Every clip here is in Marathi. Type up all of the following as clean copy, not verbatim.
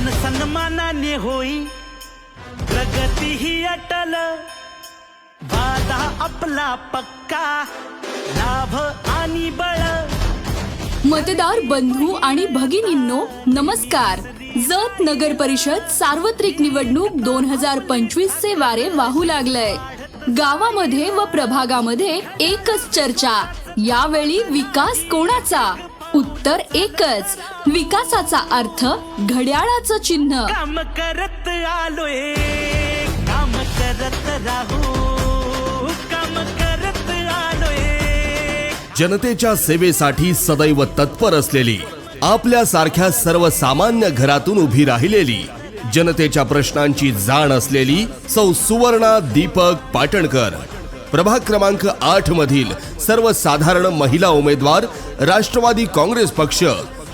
मान सन्मानाने होई प्रगती ही अटल, वादा आपला पक्का, लाभ आणि बळ। मतदार बंधू आणि भगिनींनो नमस्कार। जत नगर परिषद सार्वत्रिक निवडणूक 2025 चे वारे वाहू लागलंय। गावामध्ये व प्रभागामध्ये एकच चर्चा, यावेळी विकास कोणाचा? उत्तर एकच, विकासाचा अर्थ घड्याळाचं चिन्ह। काम करत आलोय, काम करत राहू, काम करत आलोय। जनतेच्या सेवेसाठी सदैव तत्पर असलेली, आपल्यासारख्या सर्वसामान्य घरातून उभी राहिलेली, जनतेच्या प्रश्नांची जाण असलेली सौ सुवर्णा दीपक पाटणकर। प्रभाग क्रमांक 8 मधील सर्वसाधारण महिला उमेदवार राष्ट्रवादी काँग्रेस पक्ष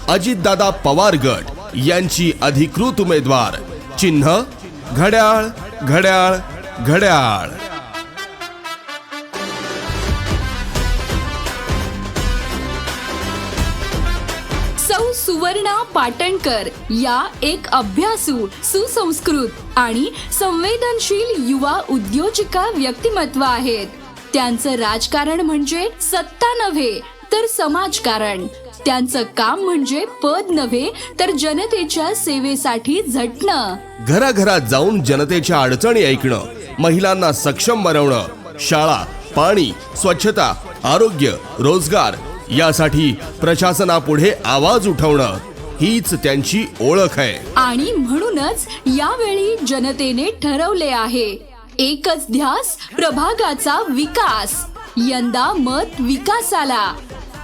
अजितदादा पवार गट यांची अधिकृत उमेदवार। चिन्ह घड्याळ घड्याळ घड्याळ। सौ सुवर्णा पाटणकर या एक अभ्यासू, सुसंस्कृत आणि संवेदनशील युवा उद्योजिका व्यक्तिमत्व आहेत। त्यांचं राजकारण म्हणजे सत्ता नव्हे तर समाजकारण। त्यांचं काम म्हणजे पद नव्हे तर जनतेच्या सेवेसाठी झटणं। घराघरात जाऊन जनतेच्या अडचणी ऐकणं, महिलांना सक्षम बनवणं, शाळा, पाणी, स्वच्छता, आरोग्य, रोजगार यासाठी प्रशासनापुढे आवाज उठवणं, हीच त्यांची ओळख आहे। आणि म्हणूनच यावेळी जनतेने ठरवले आहे, एकच ध्यास प्रभागाचा विकास। यंदा मत विकासाला।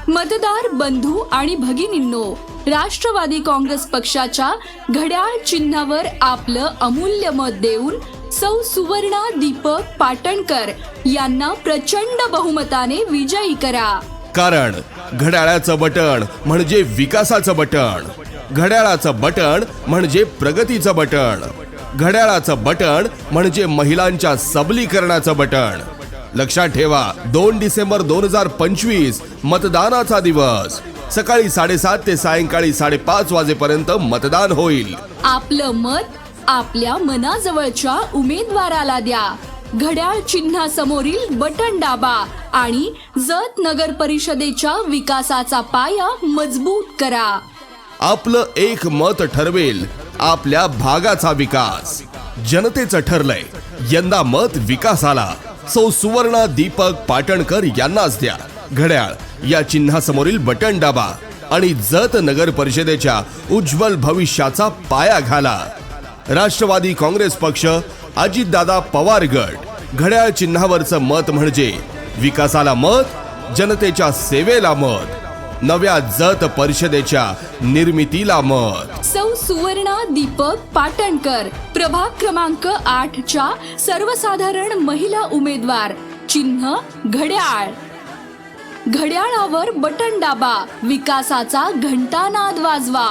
मतदार बंधू आणि भगिनींनो, राष्ट्रवादी काँग्रेस पक्षाच्या घड्याळ चिन्हावर आपलं अमूल्य मत देऊन सौ सुवर्णा दीपक पाटणकर यांना प्रचंड बहुमताने विजयी करा। कारण घड्याळाचं बटण म्हणजे विकासाचं बटण, घड्याळाचं बटण म्हणजे प्रगतीचं बटण, घड्याळाचं बटण म्हणजे महिलांच्या सबलीकरणाचं बटण। लक्षात ठेवा, 2 डिसेंबर 2025 मतदानाचा दिवस। सकाळी 7:30 ते सायंकाळी 5:30 वाजेपर्यंत मतदान होईल। आपलं मत आपल्या मनाजवळच्या उमेदवाराला द्या। घड्याळ चिन्हासमोरील बटन दाबा आणि जत नगर परिषदेच्या विकासाचा पाया मजबूत करा। आपलं एक मत ठरवेल आपल्या भागाचा विकास। जनतेचं ठरलंय, यंदा मत विकासाला। सौ सुवर्णा दीपक पाटणकर यांनाच द्या। घड्याळ या चिन्हासमोरील बटन दाबा आणि जत नगर परिषदेच्या उज्ज्वल भविष्याचा पाया घाला। राष्ट्रवादी काँग्रेस पक्ष अजितदादा पवार गट घड्याळ चिन्हावरचं मत म्हणजे विकासाला मत, जनतेच्या सेवेला मत, नव्या जत परिषदेच्या निर्मितीला मत। सौ सुवर्णा दीपक पाटणकर, प्रभाग क्रमांक 8 च्या सर्वसाधारण महिला उमेदवार। चिन्ह घड्याळ। घड्याळावर बटन दाबा, विकासाचा घंटानाद वाजवा।